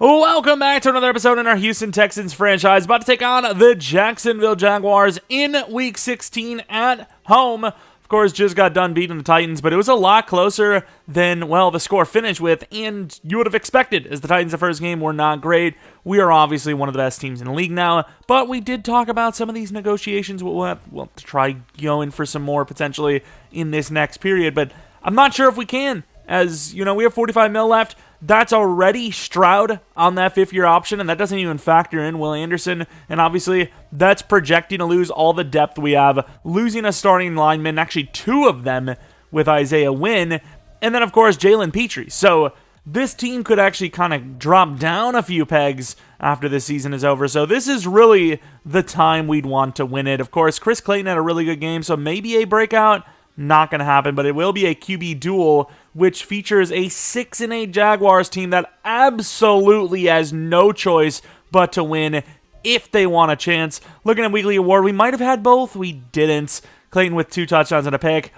Welcome back to another episode in our Houston Texans franchise. About to take on the Jacksonville Jaguars in Week 16 at home. Of course, just got done beating the Titans, but it was a lot closer than, well, the score finished with, and you would have expected, as the Titans the first game were not great. We are obviously one of the best teams in the league now, but we did talk about some of these negotiations. We'll have to try going for some more potentially in this next period, but I'm not sure if we can, as, you know, we have $45 million left. That's already Stroud on that fifth-year option, and that doesn't even factor in Will Anderson. And obviously, that's projecting to lose all the depth we have, losing a starting lineman, actually two of them with Isaiah Wynn, and then, of course, Jalen Petrie. So this team could actually kind of drop down a few pegs after this season is over. So this is really the time we'd want to win it. Of course, Chris Clayton had a really good game, so maybe a breakout. Not going to happen, but it will be a QB duel, which features a 6-8 Jaguars team that absolutely has no choice but to win if they want a chance. Looking at weekly award, we might have had both. We didn't. Clayton with 2 touchdowns and a pick.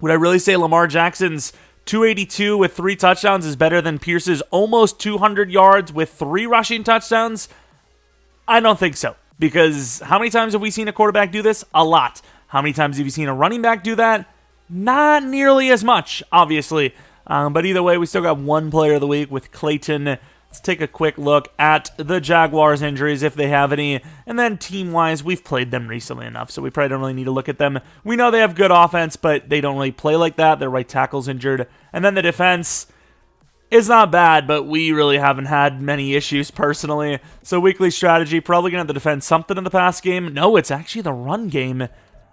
Would I really say Lamar Jackson's 282 with 3 touchdowns is better than Pierce's almost 200 yards with 3 rushing touchdowns? I don't think so, because how many times have we seen a quarterback do this? A lot. How many times have you seen a running back do that? Not nearly as much, obviously. But either way, we still got one player of the week with Clayton. Let's take a quick look at the Jaguars' injuries, if they have any. And then team-wise, we've played them recently enough, so we probably don't really need to look at them. We know they have good offense, but they don't really play like that. Their right tackle's injured. And then the defense is not bad, but we really haven't had many issues personally. So weekly strategy, probably going to have to defend something in the pass game. No, it's actually the run game.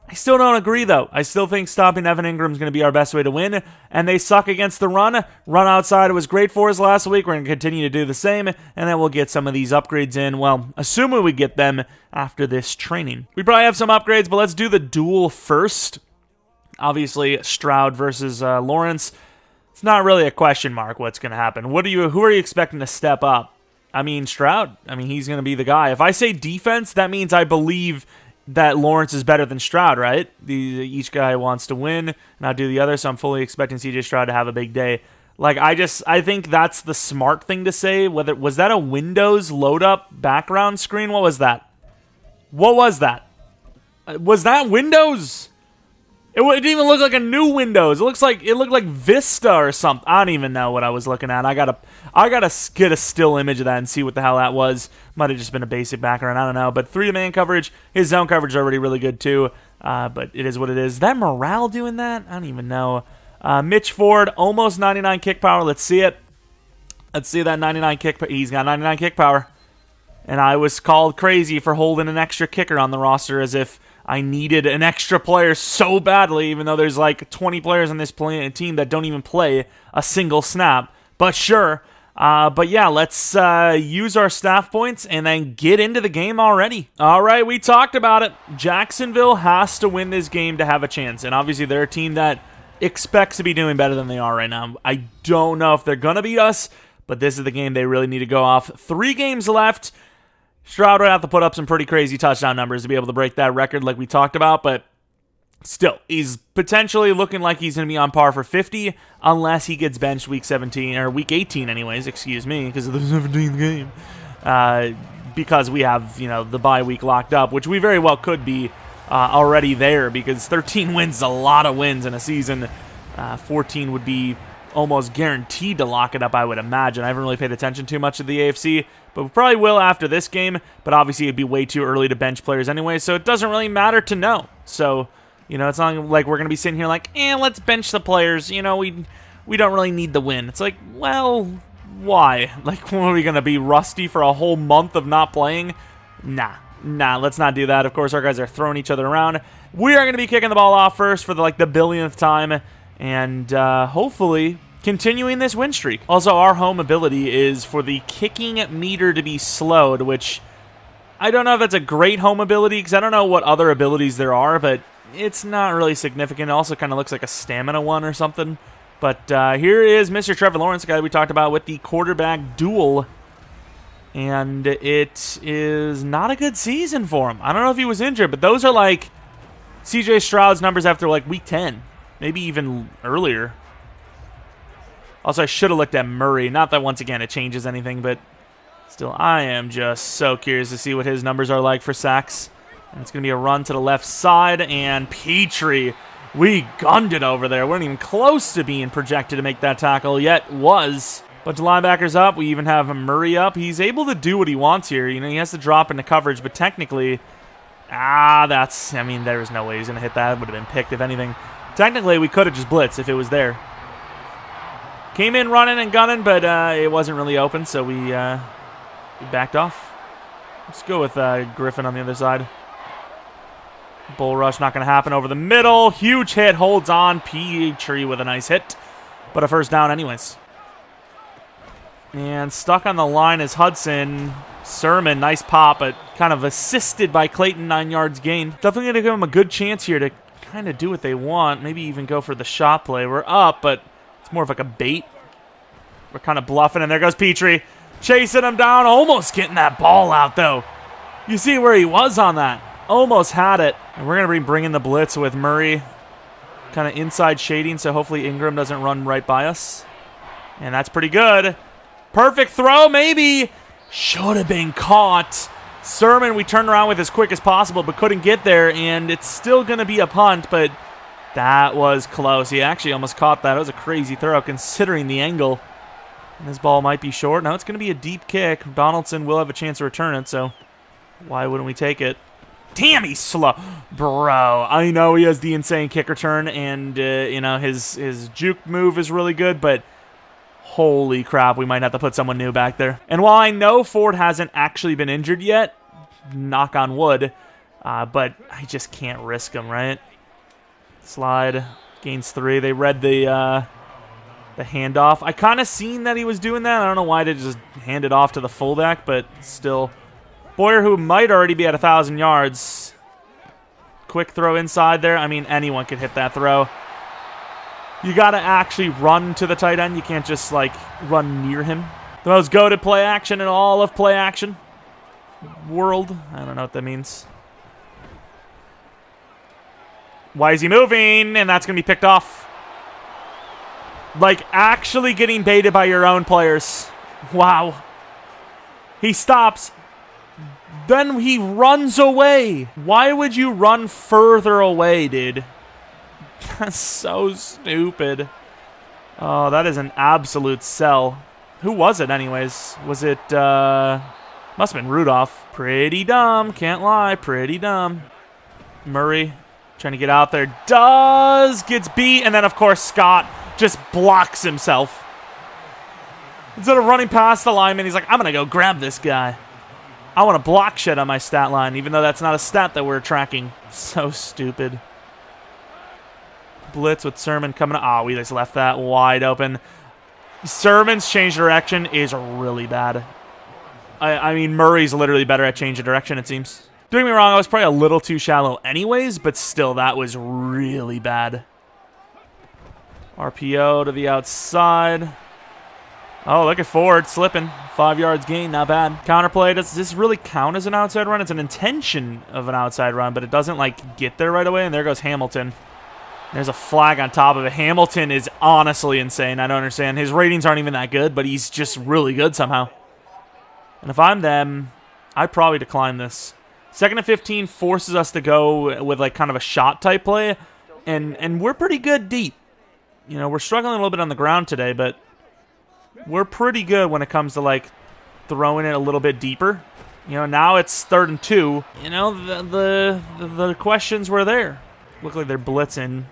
I still don't agree, though. I still think stopping Evan Ingram is going to be our best way to win, and they suck against the run. Run outside was great for us last week. We're going to continue to do the same, and then we'll get some of these upgrades in, well, assuming we get them after this training. We probably have some upgrades, but let's do the duel first. Obviously, Stroud versus Lawrence. It's not really a question mark what's going to happen. Who are you expecting to step up? I mean, Stroud. I mean, he's going to be the guy. If I say defense, that means I believe that Lawrence is better than Stroud, right? Each guy wants to win, and I'll do the other, so I'm fully expecting CJ Stroud to have a big day. Like, I think that's the smart thing to say. Was that a Windows load-up background screen? What was that? What was that? Was that Windows? It didn't even look like a new Windows. It looked like Vista or something. I don't even know what I was looking at. I gotta get a still image of that and see what the hell that was. Might have just been a basic background. I don't know. But 3-man coverage, his zone coverage is already really good too. But it is what it is. Is that Morale doing that? I don't even know. Mitch Ford, almost 99 kick power. Let's see it. Let's see that 99 kick. He's got 99 kick power. And I was called crazy for holding an extra kicker on the roster as if I needed an extra player so badly, even though there's like 20 players on this team that don't even play a single snap. But sure. But yeah, let's use our staff points and then get into the game already. All right, we talked about it. Jacksonville has to win this game to have a chance. And obviously they're a team that expects to be doing better than they are right now. I don't know if they're going to beat us, but this is the game they really need to go off. 3 games left. Stroud would have to put up some pretty crazy touchdown numbers to be able to break that record like we talked about, but still, he's potentially looking like he's going to be on par for 50 unless he gets benched week 17, or week 18 anyways, excuse me, because of the 17th game. Because we have, the bye week locked up, which we very well could be already there, because 13 wins is a lot of wins in a season. 14 would be almost guaranteed to lock it up, I would imagine. I haven't really paid attention too much to the AFC, but we probably will after this game. But obviously, it'd be way too early to bench players anyway, so it doesn't really matter to know. So, it's not like we're going to be sitting here like, let's bench the players. We don't really need the win. It's like, well, why? Like, are we going to be rusty for a whole month of not playing? Nah, let's not do that. Of course, our guys are throwing each other around. We are going to be kicking the ball off first for the billionth time, and hopefully continuing this win streak. Also, our home ability is for the kicking meter to be slowed, which I don't know if that's a great home ability, because I don't know what other abilities there are, but it's not really significant. It also kind of looks like a stamina one or something. But here is Mr. Trevor Lawrence, the guy we talked about with the quarterback duel. And it is not a good season for him. I don't know if he was injured, but those are like CJ Stroud's numbers after like week 10. Maybe even earlier. Also, I should have looked at Murray. Not that, once again, it changes anything, but Still, I am just so curious to see what his numbers are like for sacks. And it's going to be a run to the left side, and Petrie, we gunned it over there. We weren't even close to being projected to make that tackle, yet was. Bunch of linebackers up. We even have Murray up. He's able to do what he wants here. You know, he has to drop into coverage, but technically, I mean, there was no way he was going to hit that. It would have been picked, if anything. Technically, we could have just blitzed if it was there. Came in running and gunning, but it wasn't really open, so we backed off. Let's go with Griffin on the other side. Bull rush not going to happen over the middle. Huge hit, holds on. Petrie with a nice hit, but a first down anyways. And stuck on the line is Hudson. Sermon, nice pop, but kind of assisted by Clayton, 9 yards gained. Definitely going to give him a good chance here to kind of do what they want. Maybe even go for the shot play. We're up, but it's more of like a bait. We're kind of bluffing, and there goes Petrie. Chasing him down, almost getting that ball out, though. You see where he was on that. Almost had it. And we're going to be bringing the blitz with Murray. Kind of inside shading, so hopefully Ingram doesn't run right by us. And that's pretty good. Perfect throw, maybe. Should have been caught. Sermon, we turned around with as quick as possible, but couldn't get there, and it's still going to be a punt, but that was close. He actually almost caught that. It was a crazy throw, considering the angle. And this ball might be short. No, it's going to be a deep kick. Donaldson will have a chance to return it, so why wouldn't we take it? Damn, he's slow. Bro, I know he has the insane kick return, and, you know, his juke move is really good, but holy crap, we might have to put someone new back there. And while I know Ford hasn't actually been injured yet, knock on wood, but I just can't risk him, right? Slide, gains 3. They read the handoff. I kind of seen that he was doing that. I don't know why they just hand it off to the fullback, but still. Boyer, who might already be at 1,000 yards. Quick throw inside there. I mean, anyone could hit that throw. You got to actually run to the tight end. You can't just, like, run near him. The most goated play action in all of play action world. I don't know what that means. Why is he moving? And that's going to be picked off. Like, actually getting baited by your own players. Wow. He stops. Then he runs away. Why would you run further away, dude? That's so stupid. Oh, that is an absolute sell. Who was it anyways? Was it, must have been Rudolph. Pretty dumb, can't lie, pretty dumb. Murray trying to get out there. Gets beat, and then of course Scott just blocks himself. Instead of running past the lineman, he's like, I'm going to go grab this guy. I want to block shit on my stat line, even though that's not a stat that we're tracking. So stupid. Blitz with Sermon coming. Oh, we just left that wide open. Sermon's change direction is really bad. I mean, Murray's literally better at change of direction, it seems. Don't get me wrong, I was probably a little too shallow anyways, but still, that was really bad. RPO to the outside. Oh, look at Ford slipping. 5 yards gain, not bad. Counterplay, does this really count as an outside run? It's an intention of an outside run, but it doesn't, like, get there right away, and there goes Hamilton. There's a flag on top of it. Hamilton is honestly insane. I don't understand. His ratings aren't even that good, but he's just really good somehow. And if I'm them, I'd probably decline this. 2nd and 15 forces us to go with, like, kind of a shot-type play, and we're pretty good deep. You know, we're struggling a little bit on the ground today, but we're pretty good when it comes to, like, throwing it a little bit deeper. You know, now it's 3rd and 2. You know, the questions were there. Look like they're blitzing.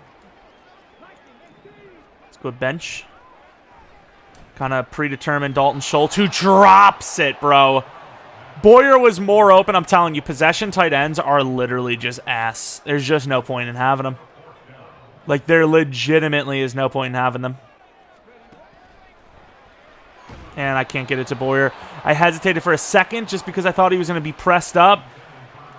Let's go bench. Kind of predetermined Dalton Schultz, who drops it, bro. Boyer was more open. I'm telling you, possession tight ends are literally just ass. There's just no point in having them. Like, there legitimately is no point in having them. And I can't get it to Boyer. I hesitated for a second just because I thought he was going to be pressed up.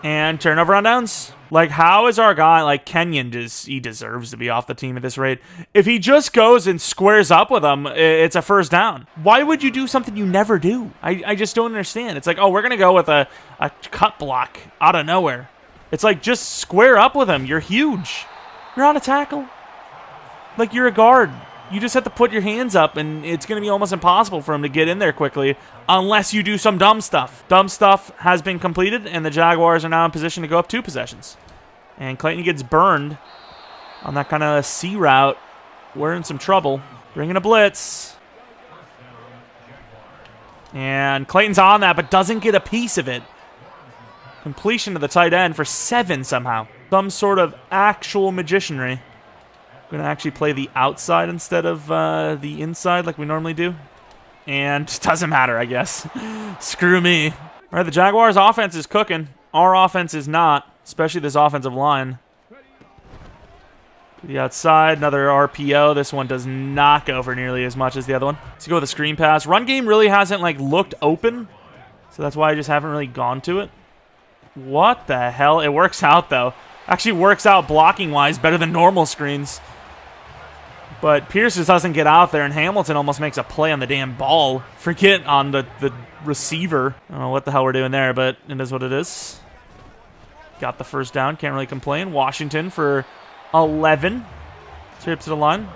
And turnover on downs. Like, how is our guy, like, Kenyon, he deserves to be off the team at this rate. If he just goes and squares up with him, it's a first down. Why would you do something you never do? I just don't understand. It's like, oh, we're going to go with a cut block out of nowhere. It's like, just square up with him. You're huge. You're on a tackle. Like, you're a guard. you just have to put your hands up, and it's going to be almost impossible for him to get in there quickly unless you do some dumb stuff. Dumb stuff has been completed, and the Jaguars are now in position to go up 2 possessions. And Clayton gets burned on that kind of C route. We're in some trouble. Bringing a blitz. And Clayton's on that, but doesn't get a piece of it. Completion to the tight end for 7 somehow. Some sort of actual magicianry. Going to actually play the outside instead of the inside like we normally do. And it doesn't matter, I guess. Screw me. All right, the Jaguars' offense is cooking. Our offense is not, especially this offensive line. To the outside, another RPO. This one does not go for nearly as much as the other one. Let's go with a screen pass. Run game really hasn't like looked open, so that's why I just haven't really gone to it. What the hell? It works out though. Actually works out blocking-wise better than normal screens. But Pierce just doesn't get out there, and Hamilton almost makes a play on the damn ball. Forget on the receiver. I don't know what the hell we're doing there, but it is what it is. Got the first down. Can't really complain. Washington for 11. Trip to the line.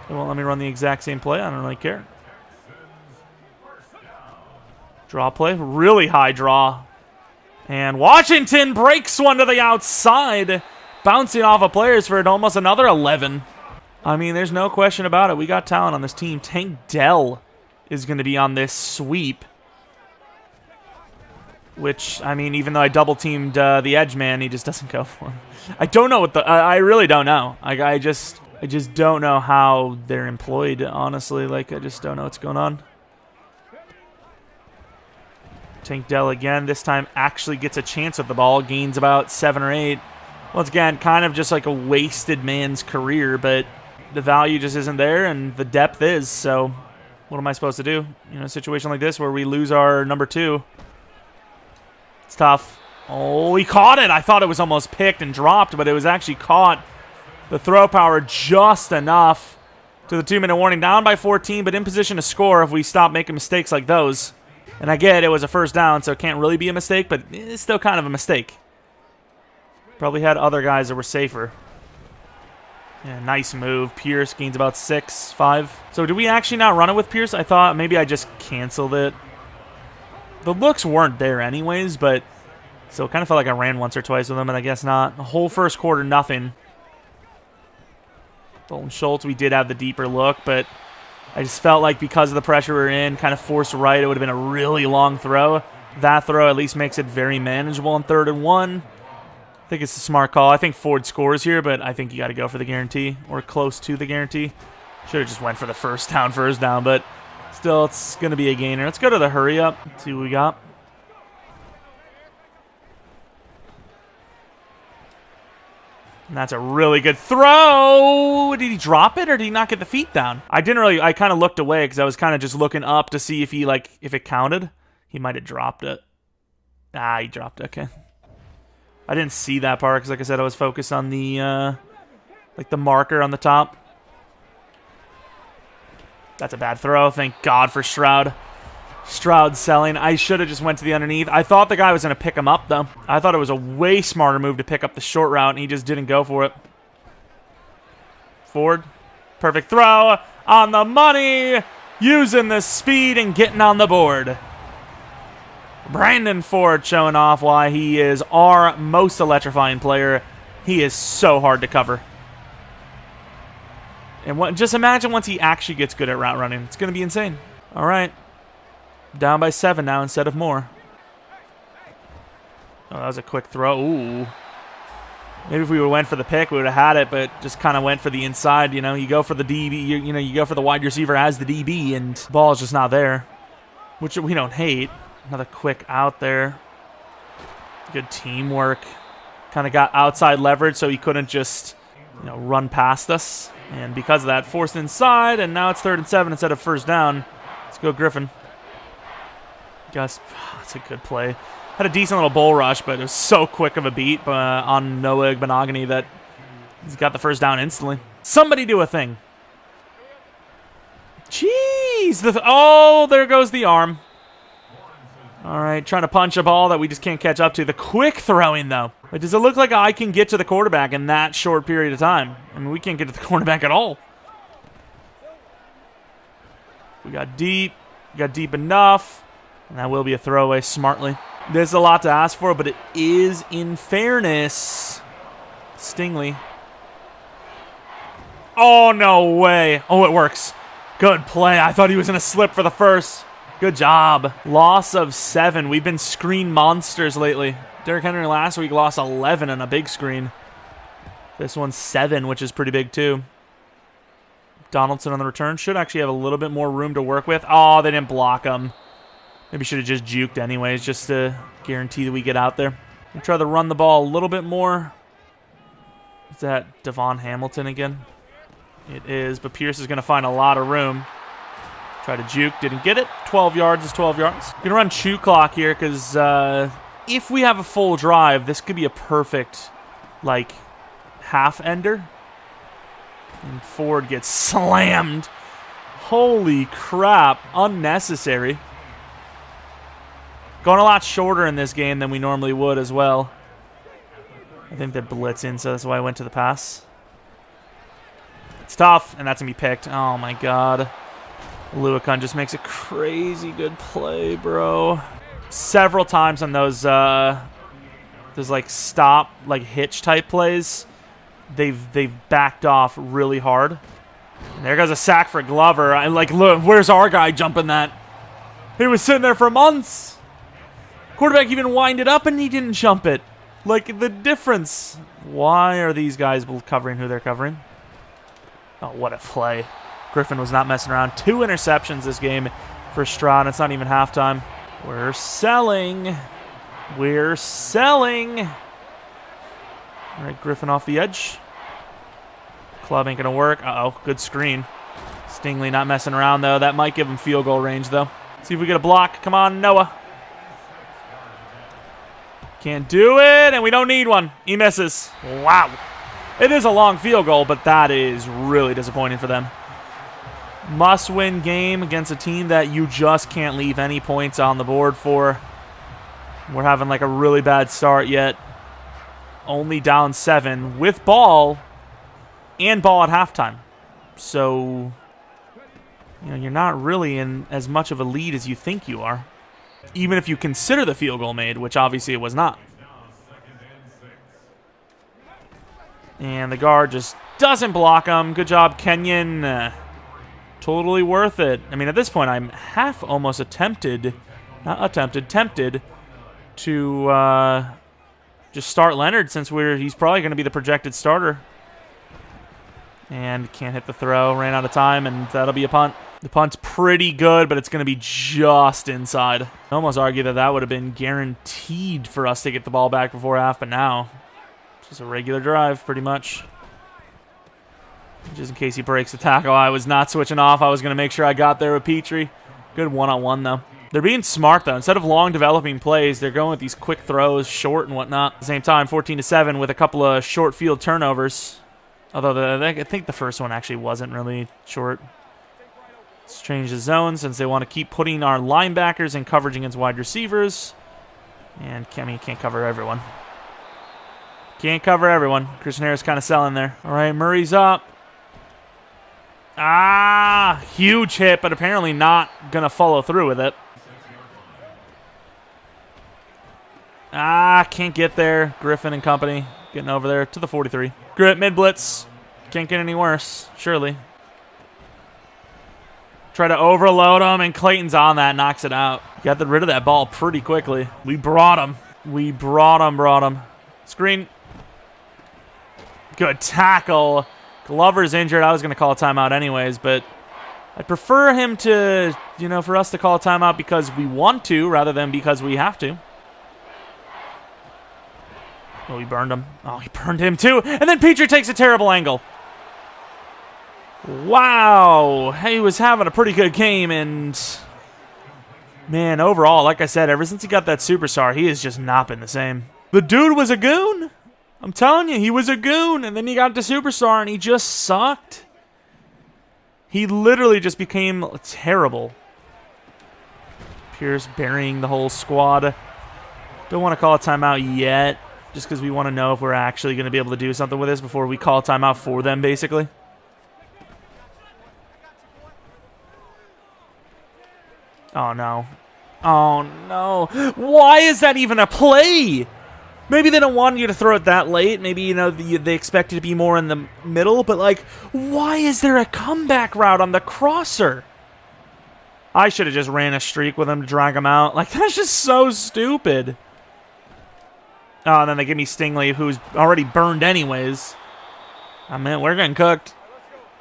They won't let me run the exact same play. I don't really care. Draw play. Really high draw. And Washington breaks one to the outside. Bouncing off of players for almost another 11. I mean, there's no question about it. We got talent on this team. Tank Dell is going to be on this sweep. Which, I mean, even though I double-teamed the edge man, he just doesn't go for him. I don't know what the... I really don't know. I just don't know how they're employed, honestly. Like, I just don't know what's going on. Tank Dell again. This time actually gets a chance at the ball. Gains about 7 or 8. Once again, kind of just like a wasted man's career, but the value just isn't there, and the depth is. So what am I supposed to do? You know, a situation like this where we lose our number 2. It's tough. Oh, he caught it. I thought it was almost picked and dropped, but it was actually caught. The throw power just enough to the 2-minute warning. Down by 14, but in position to score if we stop making mistakes like those. And I get it was a first down, so it can't really be a mistake, but it's still kind of a mistake. Probably had other guys that were safer. Yeah, nice move. Pierce gains about 6, 5. So do we actually not run it with Pierce? I thought maybe I just canceled it. The looks weren't there anyways, but so it kind of felt like I ran once or twice with him, and I guess not. The whole first quarter, nothing. Dalton Schultz, we did have the deeper look, but I just felt like because of the pressure we're in, kind of forced right, it would have been a really long throw. That throw at least makes it very manageable on 3rd and 1. I think it's a smart call. I think Ford scores here, but I think you got to go for the guarantee or close to the guarantee. Should have just went for the first down, but still, it's going to be a gainer. Let's go to the hurry up. Let's see what we got. And that's a really good throw. Did he drop it or did he not get the feet down? I kind of looked away because I was kind of just looking up to see if if it counted. He might have dropped it. Ah, he dropped it. Okay. I didn't see that part because, like I said, I was focused on the the marker on the top. That's a bad throw. Thank God for Stroud. Stroud selling. I should have just went to the underneath. I thought the guy was going to pick him up, though. I thought it was a way smarter move to pick up the short route, and he just didn't go for it. Ford. Perfect throw. On the money. Using the speed and getting on the board. Brandon Ford showing off why he is our most electrifying player. He is so hard to cover. And just imagine once he actually gets good at route running. It's going to be insane. All right. Down by 7 now instead of more. Oh, that was a quick throw. Ooh. Maybe if we would have went for the pick, we would have had it, but just kind of went for the inside. You know, you go for the DB, you go for the wide receiver as the DB, and the ball is just not there, which we don't hate. Another quick out there. Good teamwork. Kind of got outside leverage so he couldn't just, run past us. And because of that, forced inside, and now it's 3rd and 7 instead of first down. Let's go Griffin. Gus, that's a good play. Had a decent little bull rush, but it was so quick of a beat on Noah Igbenogany that he's got the first down instantly. Somebody do a thing. Jeez. There goes the arm. All right, trying to punch a ball that we just can't catch up to. The quick throwing, though. But does it look like I can get to the quarterback in that short period of time? I mean, we can't get to the quarterback at all. We got deep. We got deep enough. And that will be a throwaway smartly. There's a lot to ask for, but it is, in fairness, Stingley. Oh, no way. Oh, it works. Good play. I thought he was going to slip for the first. Good job. Loss of 7. We've been screen monsters lately. Derrick Henry last week lost 11 on a big screen. This one's 7, which is pretty big too. Donaldson on the return. Should actually have a little bit more room to work with. Oh, they didn't block him. Maybe should have just juked anyways, just to guarantee that we get out there. We'll try to run the ball a little bit more. Is that Devon Hamilton again? It is, but Pierce is going to find a lot of room. Try to juke, didn't get it. 12 yards is 12 yards. Going to run chew clock here because if we have a full drive, this could be a perfect, like, half-ender. And Ford gets slammed. Holy crap. Unnecessary. Going a lot shorter in this game than we normally would as well. I think they're blitzing, so that's why I went to the pass. It's tough, and that's going to be picked. Oh, my God. Luakun just makes a crazy good play, bro. Several times on those like stop, like hitch type plays, they've backed off really hard. And there goes a sack for Glover. And like, look, where's our guy jumping that? He was sitting there for months. Quarterback even winded up and he didn't jump it. Like, the difference. Why are these guys covering who they're covering? Oh, what a play. Griffin was not messing around. 2 interceptions this game for Stroud. It's not even halftime. We're selling. We're selling. All right, Griffin off the edge. Club ain't going to work. Uh-oh, good screen. Stingley not messing around, though. That might give him field goal range, though. See if we get a block. Come on, Noah. Can't do it, and we don't need one. He misses. Wow. It is a long field goal, but that is really disappointing for them. Must-win game against a team that you just can't leave any points on the board for. We're having like a really bad start yet. Only down 7 with ball and ball at halftime. So, you know, you're not really in as much of a lead as you think you are. Even if you consider the field goal made, which obviously it was not. And the guard just doesn't block him. Good job, Kenyon. Totally worth it. I mean, at this point, I'm half almost tempted to just start Leonard since he's probably going to be the projected starter. And can't hit the throw. Ran out of time, and that'll be a punt. The punt's pretty good, but it's going to be just inside. I almost argue that would have been guaranteed for us to get the ball back before half, but now it's just a regular drive, pretty much. Just in case he breaks the tackle, I was not switching off. I was going to make sure I got there with Petrie. Good one-on-one, though. They're being smart, though. Instead of long developing plays, they're going with these quick throws, short and whatnot. At the same time, 14-7 with a couple of short field turnovers. Although I think the first one actually wasn't really short. Let's change the zone since they want to keep putting our linebackers in coverage against wide receivers. And can't cover everyone. Can't cover everyone. Christian Harris kind of selling there. All right, Murray's up. Ah, huge hit, but apparently not going to follow through with it. Ah, can't get there. Griffin and company getting over there to the 43. Grit, mid-blitz. Can't get any worse, surely. Try to overload him, and Clayton's on that, knocks it out. Got rid of that ball pretty quickly. We brought him. We brought him. Screen. Good tackle. Glover's injured. I was going to call a timeout anyways, but I'd prefer him to, for us to call a timeout because we want to rather than because we have to. Oh, he burned him. Oh, he burned him too. And then Petrie takes a terrible angle. Wow. He was having a pretty good game, and man, overall, like I said, ever since he got that superstar, he has just not been the same. The dude was a goon. I'm telling you, he was a goon, and then he got to superstar, and he just sucked. He literally just became terrible. Pierce burying the whole squad. Don't want to call a timeout yet, just because we want to know if we're actually going to be able to do something with this before we call a timeout for them, basically. Oh, no. Oh, no. Why is that even a play? Maybe they don't want you to throw it that late. Maybe, you know, they expect it to be more in the middle. But, like, why is there a comeback route on the crosser? I should have just ran a streak with him to drag him out. Like, that's just so stupid. Oh, and then they give me Stingley, who's already burned anyways. Oh, man, we're getting cooked.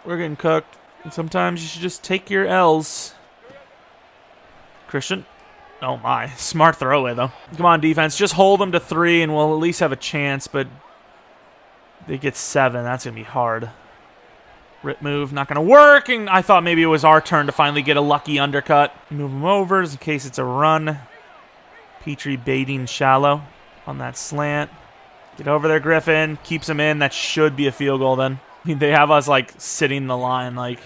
We're getting cooked. And sometimes you should just take your L's. Christian. Oh, my. Smart throwaway, though. Come on, defense. Just hold them to 3, and we'll at least have a chance, but they get 7. That's going to be hard. Rip move, not going to work, and I thought maybe it was our turn to finally get a lucky undercut. Move them over in case it's a run. Petrie baiting shallow on that slant. Get over there, Griffin. Keeps him in. That should be a field goal then. I mean, they have us, like, sitting the line, like...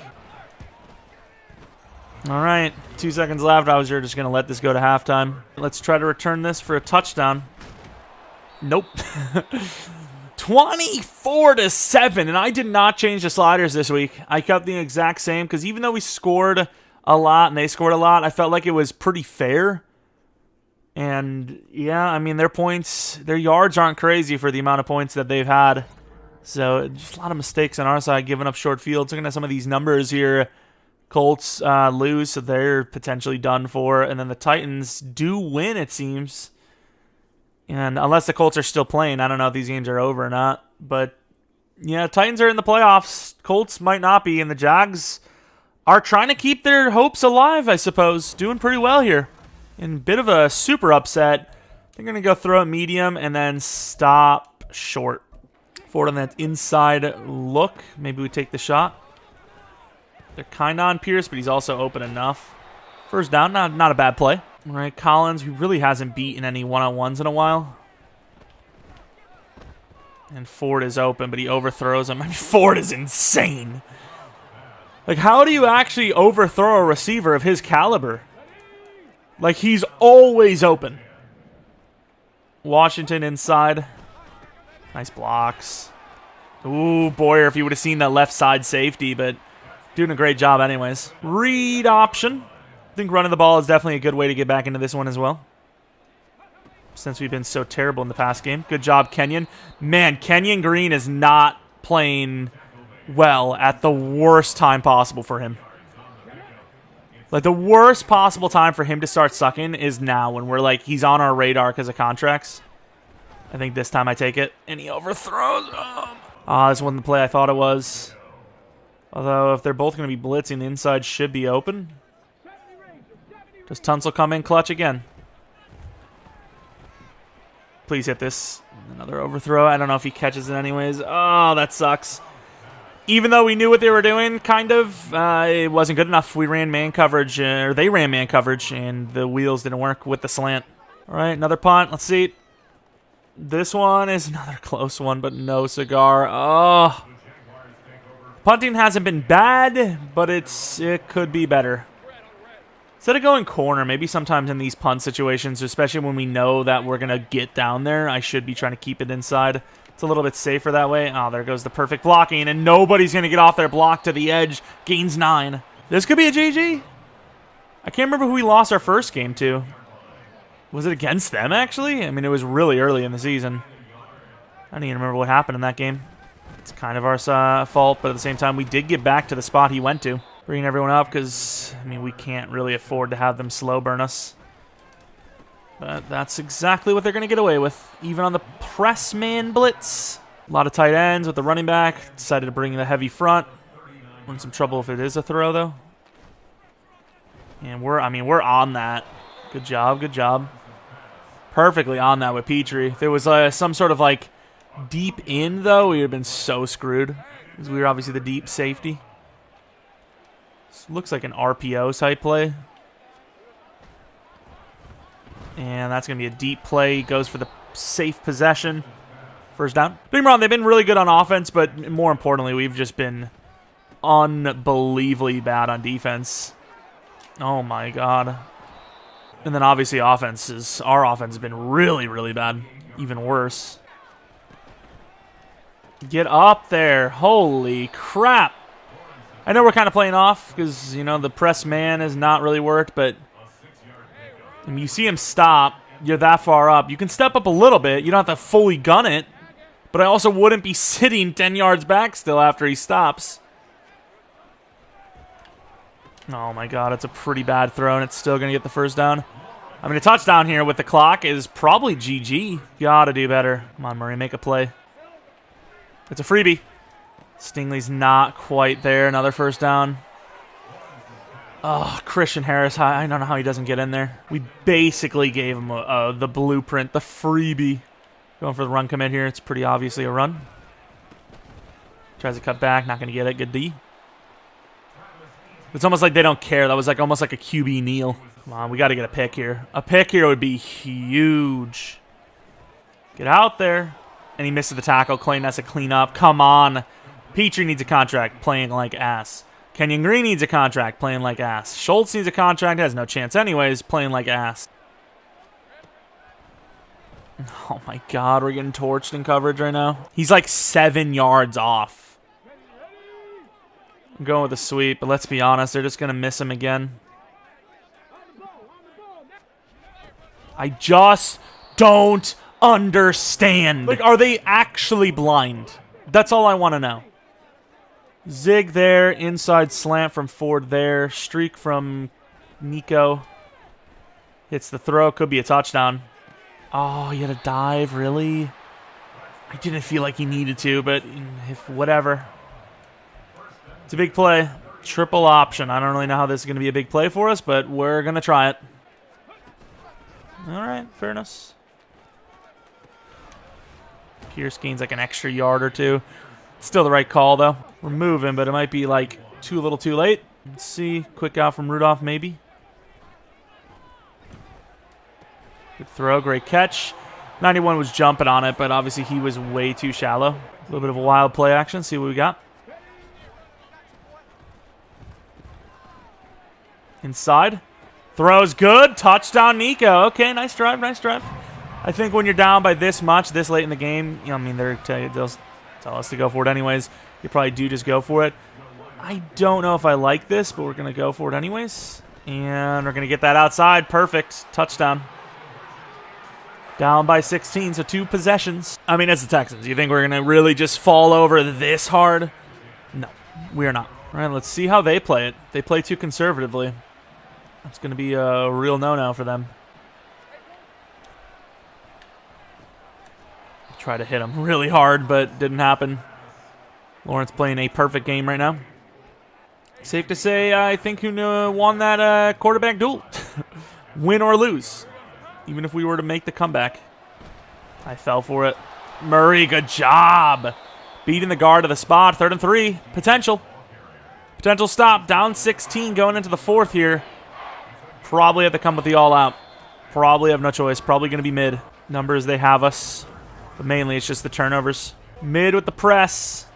All right, 2 seconds left. I was just going to let this go to halftime. Let's try to return this for a touchdown. Nope. 24-7, and I did not change the sliders this week. I kept the exact same because even though we scored a lot and they scored a lot, I felt like it was pretty fair. And, yeah, I mean, their points, their yards aren't crazy for the amount of points that they've had. So, just a lot of mistakes on our side, giving up short fields. Looking at some of these numbers here. Colts lose, so they're potentially done for. And then the Titans do win, it seems. And unless the Colts are still playing, I don't know if these games are over or not. But, yeah, Titans are in the playoffs. Colts might not be. And the Jags are trying to keep their hopes alive, I suppose. Doing pretty well here. In a bit of a super upset. They're going to go throw it medium and then stop short. Forward on that inside look. Maybe we take the shot. They're kind of on Pierce, but he's also open enough. First down, not a bad play. All right, Collins, who really hasn't beaten any one-on-ones in a while. And Ford is open, but he overthrows him. I mean, Ford is insane. Like, how do you actually overthrow a receiver of his caliber? Like, he's always open. Washington inside. Nice blocks. Ooh, Boyer, if you would have seen that left side safety, but... doing a great job anyways. Read option. I think running the ball is definitely a good way to get back into this one as well. Since we've been so terrible in the past game. Good job, Kenyon. Man, Kenyon Green is not playing well at the worst time possible for him. Like, the worst possible time for him to start sucking is now when we're like, he's on our radar because of contracts. I think this time I take it. And he overthrows him. This wasn't the play I thought it was. Although, if they're both going to be blitzing, the inside should be open. Does Tunsil come in clutch again? Please hit this. Another overthrow. I don't know if he catches it anyways. Oh, that sucks. Even though we knew what they were doing, kind of, it wasn't good enough. We ran man coverage, or they ran man coverage, and the wheels didn't work with the slant. All right, another punt. Let's see. This one is another close one, but no cigar. Oh. Punting hasn't been bad, but it could be better. Instead of going corner, maybe sometimes in these punt situations, especially when we know that we're going to get down there, I should be trying to keep it inside. It's a little bit safer that way. Oh, there goes the perfect blocking, and nobody's going to get off their block to the edge. Gains 9. This could be a GG. I can't remember who we lost our first game to. Was it against them, actually? I mean, it was really early in the season. I don't even remember what happened in that game. It's kind of our fault, but at the same time, we did get back to the spot he went to. Bringing everyone up because, I mean, we can't really afford to have them slow burn us. But that's exactly what they're going to get away with, even on the press man blitz. A lot of tight ends with the running back. Decided to bring the heavy front. We're in some trouble if it is a throw, though. And we're on that. Good job, good job. Perfectly on that with Petrie. If it was some sort of, like, deep in, though, we would have been so screwed. Because we were obviously the deep safety. This looks like an RPO type play. And that's going to be a deep play. He goes for the safe possession. First down. Don't get me wrong, they've been really good on offense, but more importantly, we've just been unbelievably bad on defense. Oh my god. And then obviously our offense has been really, really bad. Even worse. Get up there. Holy crap. I know we're kind of playing off because, you know, the press man has not really worked, but And you see him stop. You're that far up. You can step up a little bit. You don't have to fully gun it. But I also wouldn't be sitting 10 yards back still after he stops. Oh my god, it's a pretty bad throw, and it's still going to get the first down. I mean, a touchdown here with the clock is probably GG. Gotta do better. Come on, Murray, make a play. It's a freebie. Stingley's not quite there. Another first down. Oh, Christian Harris. I don't know how he doesn't get in there. We basically gave him the blueprint, the freebie. Going for the run commit here. It's pretty obviously a run. Tries to cut back. Not going to get it. Good D. It's almost like they don't care. That was like almost like a QB kneel. Come on, we got to get a pick here. A pick here would be huge. Get out there. And he misses the tackle. Clayton has to clean up. Come on. Petrie needs a contract. Playing like ass. Kenyon Green needs a contract. Playing like ass. Schultz needs a contract. Has no chance anyways. Playing like ass. Oh my god, we're getting torched in coverage right now. He's like 7 yards off. I'm going with a sweep, but let's be honest, they're just going to miss him again. I just don't understand. Like, are they actually blind? That's all I want to know. Zig there, inside slant from Ford there, streak from Nico. Hits the throw, could be a touchdown. Oh, he had a dive, really? I didn't feel like he needed to, but if whatever. It's a big play. Triple option. I don't really know how this is going to be a big play for us, but we're going to try it. All right, fairness. Pierce gains like an extra yard or two. Still the right call, though. We're moving, but it might be like a little too late. Let's see. Quick out from Rudolph, maybe. Good throw, great catch. 91 was jumping on it, but obviously he was way too shallow. A little bit of a wild play action. See what we got. Inside. Throws good. Touchdown, Nico. Okay, nice drive, nice drive. I think when you're down by this much, this late in the game, you know, I mean, they'll tell us to go for it anyways. You probably do just go for it. I don't know if I like this, but we're going to go for it anyways. And we're going to get that outside. Perfect. Touchdown. Down by 16, so 2 possessions. I mean, it's the Texans. You think we're going to really just fall over this hard? No, we are not. All right, let's see how they play it. They play too conservatively. That's going to be a real no-no for them. Try to hit him really hard, but didn't happen. Lawrence playing a perfect game right now. Safe to say, I think who won that quarterback duel. Win or lose. Even if we were to make the comeback. I fell for it. Murray, good job. Beating the guard to the spot. 3rd and 3. Potential. Potential stop. Down 16 going into the 4th here. Probably have to come with the all-out. Probably have no choice. Probably going to be mid. Numbers, they have us. But mainly it's just the turnovers. Mid with the press.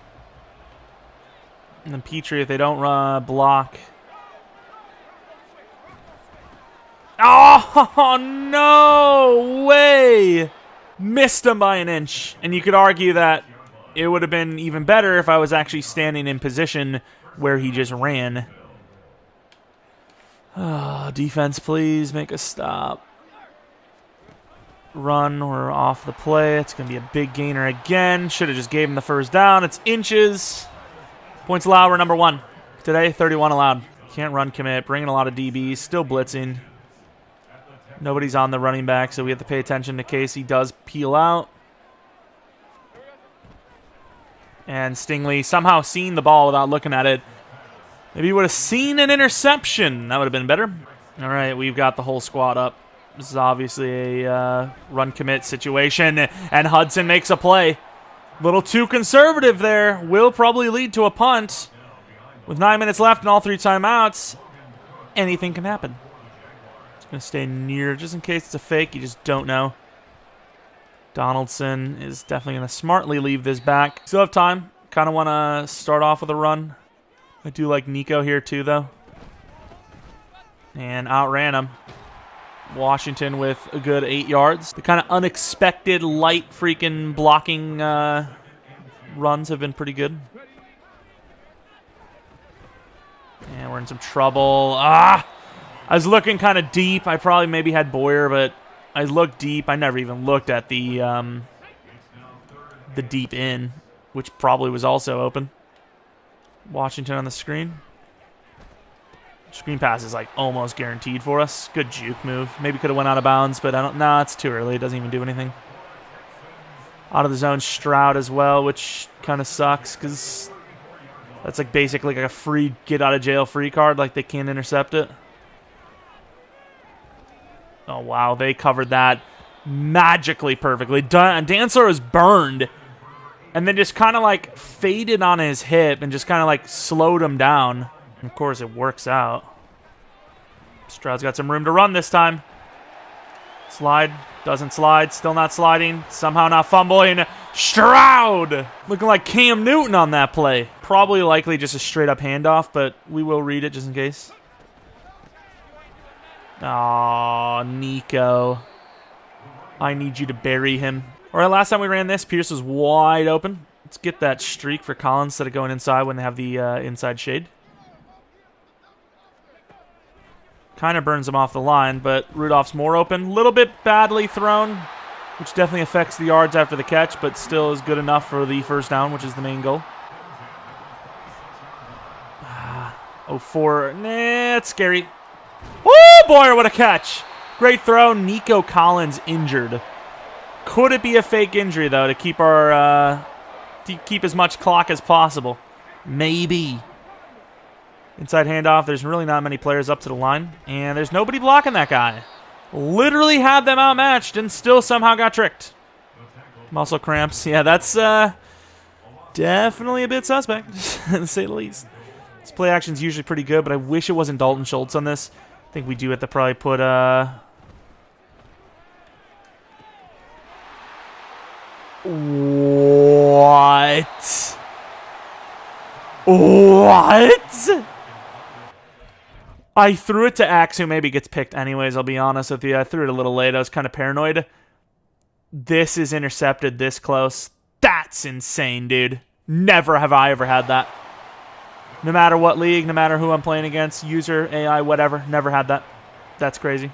And then Petrie, if they don't block. Oh, no way. Missed him by an inch. And you could argue that it would have been even better if I was actually standing in position where he just ran. Defense, please make a stop. Run or off the play. It's going to be a big gainer again. Should have just gave him the first down. It's inches. Points allowed, we're number 1. Today, 31 allowed. Can't run commit. Bringing a lot of DBs. Still blitzing. Nobody's on the running back, so we have to pay attention in case he does peel out. And Stingley somehow seeing the ball without looking at it. Maybe he would have seen an interception. That would have been better. All right, we've got the whole squad up. This is obviously a run commit situation, and Hudson makes a play. A little too conservative there. Will probably lead to a punt. With 9 minutes left and all 3 timeouts, anything can happen. It's going to stay near just in case it's a fake. You just don't know. Donaldson is definitely going to smartly leave this back. Still have time. Kind of want to start off with a run. I do like Nico here too, though. And outran him. Washington with a good 8 yards. The kind of unexpected, light freaking blocking runs have been pretty good. And we're in some trouble. I was looking kind of deep. I probably maybe had Boyer, but I looked deep. I never even looked at the deep in, which probably was also open. Washington on the screen. Screen pass is like almost guaranteed for us. Good juke move. Maybe could have went out of bounds, but I don't. Nah, it's too early. It doesn't even do anything. Out of the zone, Stroud as well, which kind of sucks because that's like basically like a free get out of jail free card. Like they can't intercept it. Oh wow, they covered that magically perfectly. Dancer was burned, and then just kind of like faded on his hip and just kind of like slowed him down. And of course, it works out. Stroud's got some room to run this time. Slide. Doesn't slide. Still not sliding. Somehow not fumbling. Stroud! Looking like Cam Newton on that play. Probably likely just a straight-up handoff, but we will read it just in case. Aw, Nico. I need you to bury him. All right, last time we ran this, Pierce was wide open. Let's get that streak for Collins instead of going inside when they have the inside shade. Kind of burns him off the line, but Rudolph's more open. A little bit badly thrown, which definitely affects the yards after the catch, but still is good enough for the first down, which is the main goal. 0-4. Nah, it's scary. Oh, boy, what a catch. Great throw. Nico Collins injured. Could it be a fake injury, though, to keep our to keep as much clock as possible? Maybe. Inside handoff. There's really not many players up to the line, and there's nobody blocking that guy. Literally had them outmatched and still somehow got tricked. Muscle cramps. Yeah, that's definitely a bit suspect, to say the least. This play action's usually pretty good, but I wish it wasn't Dalton Schultz on this. I think we do have to probably put What? What? I threw it to Axe, who maybe gets picked anyways, I'll be honest with you. I threw it a little late. I was kind of paranoid. This is intercepted this close. That's insane, dude. Never have I ever had that. No matter what league, no matter who I'm playing against, user, AI, whatever, never had that. That's crazy.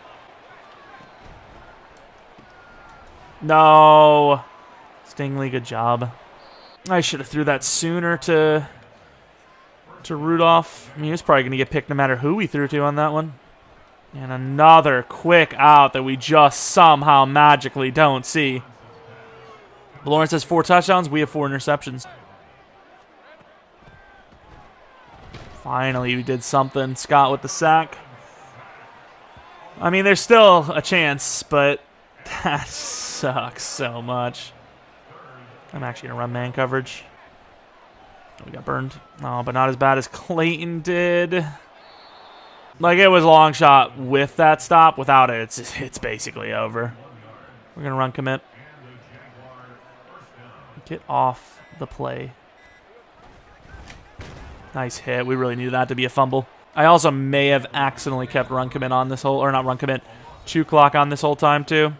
No. Stingley, good job. I should have threw that sooner to Rudolph. I mean, he was probably going to get picked no matter who we threw to on that one. And another quick out that we just somehow magically don't see. Lawrence has 4 touchdowns. We have 4 interceptions. Finally, we did something. Scott with the sack. I mean, there's still a chance, but that sucks so much. I'm actually going to run man coverage. We got burned. No, but not as bad as Clayton did. Like, it was a long shot with that stop. Without it, it's basically over. We're going to run commit. Get off the play. Nice hit. We really needed that to be a fumble. I also may have accidentally kept run commit on this whole, or not run commit, chew clock on this whole time too.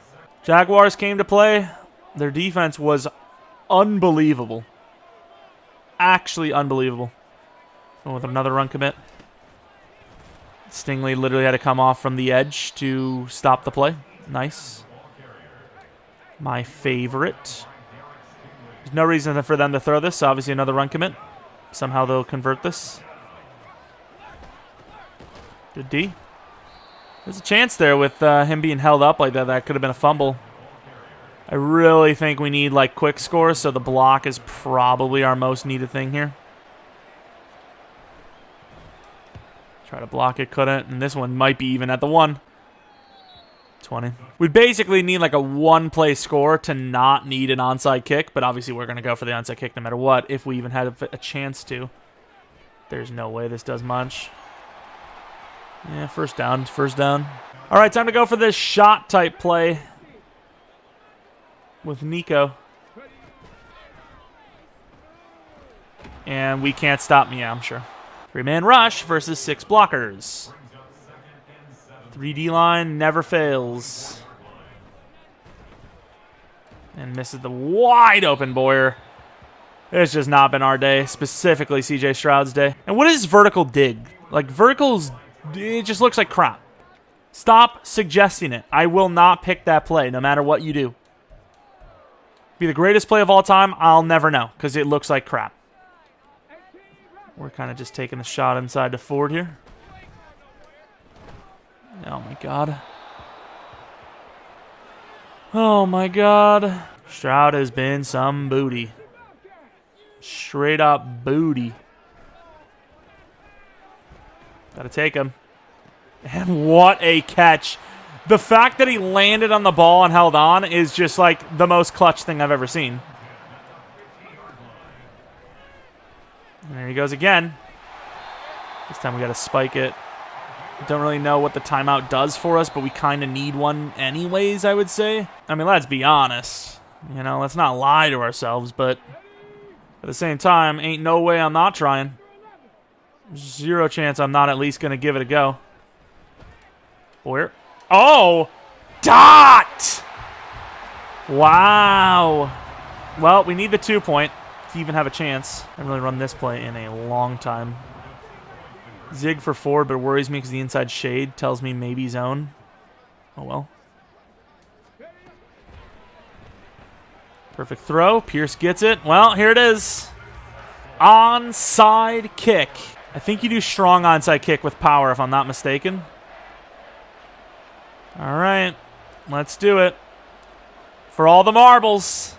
Jaguars came to play. Their defense was unbelievable. Actually unbelievable. Going with another run commit. Stingley literally had to come off from the edge to stop the play. Nice. My favorite. There's no reason for them to throw this. Obviously another run commit. Somehow they'll convert this. Good D. There's a chance there with him being held up like that. That could have been a fumble. I really think we need like quick scores, so the block is probably our most needed thing here. Try to block it, couldn't, and this one might be even at the 1. 20. We basically need like a 1-play score to not need an onside kick, but obviously we're going to go for the onside kick no matter what if we even had a chance to. There's no way this does much. Yeah, first down, first down. All right, time to go for this shot type play with Nico. And we can't stop me, yeah, I'm sure. 3-man rush versus 6 blockers. 3D line never fails. And misses the wide open Boyer. It's just not been our day, specifically CJ Stroud's day. And what is vertical dig? Like, verticals, it just looks like crap. Stop suggesting it. I will not pick that play, no matter what you do. Be the greatest play of all time, I'll never know, because it looks like crap. We're kind of just taking a shot inside to Ford here. Oh, my God. Oh, my God. Stroud has been some booty. Straight up booty. Gotta take him. And what a catch. The fact that he landed on the ball and held on is just like the most clutch thing I've ever seen. And there he goes again. This time we got to spike it. Don't really know what the timeout does for us, but we kind of need one anyways, I would say. I mean, let's be honest. You know, let's not lie to ourselves, but at the same time, ain't no way I'm not trying. Zero chance I'm not at least going to give it a go. Where? Oh! Dot! Wow. Well, we need the 2-point to even have a chance. I haven't really run this play in a long time. Zig for Ford, but it worries me because the inside shade tells me maybe zone. Oh, well. Perfect throw. Pierce gets it. Well, here it is. Onside kick. I think you do strong onside kick with power, if I'm not mistaken. All right. Let's do it. For all the marbles.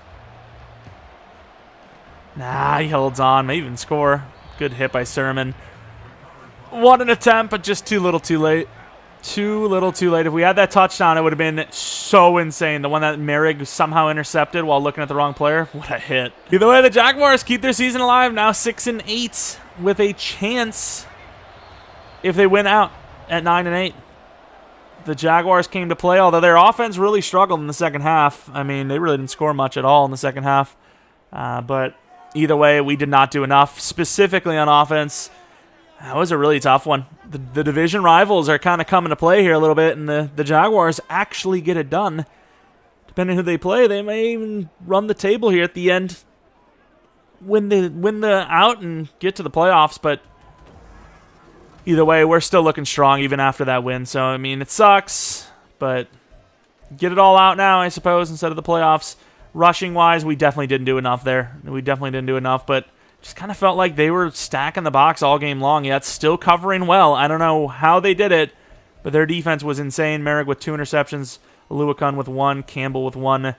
Nah, he holds on. May even score. Good hit by Sermon. What an attempt, but just too little too late. Too little too late. If we had that touchdown, it would have been so insane. The one that Merrick somehow intercepted while looking at the wrong player. What a hit. Either way, the Jaguars keep their season alive. Now 6-8 with a chance if they win out at 9-8. The Jaguars came to play, although their offense really struggled in the second half. I mean, they really didn't score much at all in the second half. But either way, we did not do enough, specifically on offense. That was a really tough one. The division rivals are kind of coming to play here a little bit, and the Jaguars actually get it done. Depending on who they play, they may even run the table here at the end. Win the out and get to the playoffs, but either way, we're still looking strong even after that win. So, I mean, it sucks, but get it all out now, I suppose, instead of the playoffs. Rushing-wise, we definitely didn't do enough there. We definitely didn't do enough, but just kind of felt like they were stacking the box all game long, yet still covering well. I don't know how they did it, but their defense was insane. Merrick with 2 interceptions, Aluakun with 1, Campbell with 1,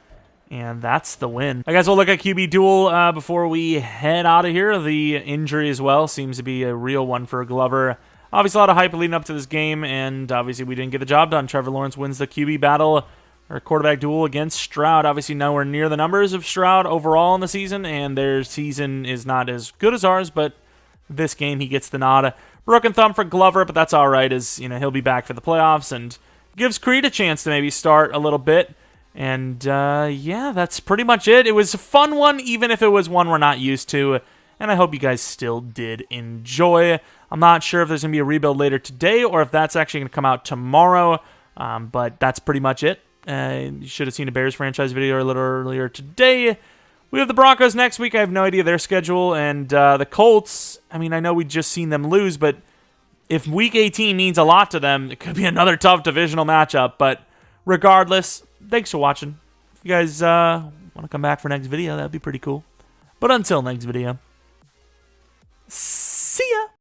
and that's the win. I guess we'll look at QB duel before we head out of here. The injury as well seems to be a real one for Glover. Obviously, a lot of hype leading up to this game, and obviously we didn't get the job done. Trevor Lawrence wins the QB battle, or quarterback duel against Stroud. Obviously, nowhere near the numbers of Stroud overall in the season, and their season is not as good as ours, but this game he gets the nod. Broken thumb for Glover, but that's all right, as you know, he'll be back for the playoffs, and gives Creed a chance to maybe start a little bit. And yeah, that's pretty much it. It was a fun one, even if it was one we're not used to, and I hope you guys still did enjoy. I'm not sure if there's going to be a rebuild later today, or if that's actually going to come out tomorrow, but that's pretty much it. You should have seen a Bears franchise video a little earlier today. We have the Broncos next week. I have no idea their schedule. And the Colts, I mean, I know we just seen them lose, but if Week 18 means a lot to them, it could be another tough divisional matchup. But regardless, thanks for watching. If you guys want to come back for next video, that'd be pretty cool. But until next video,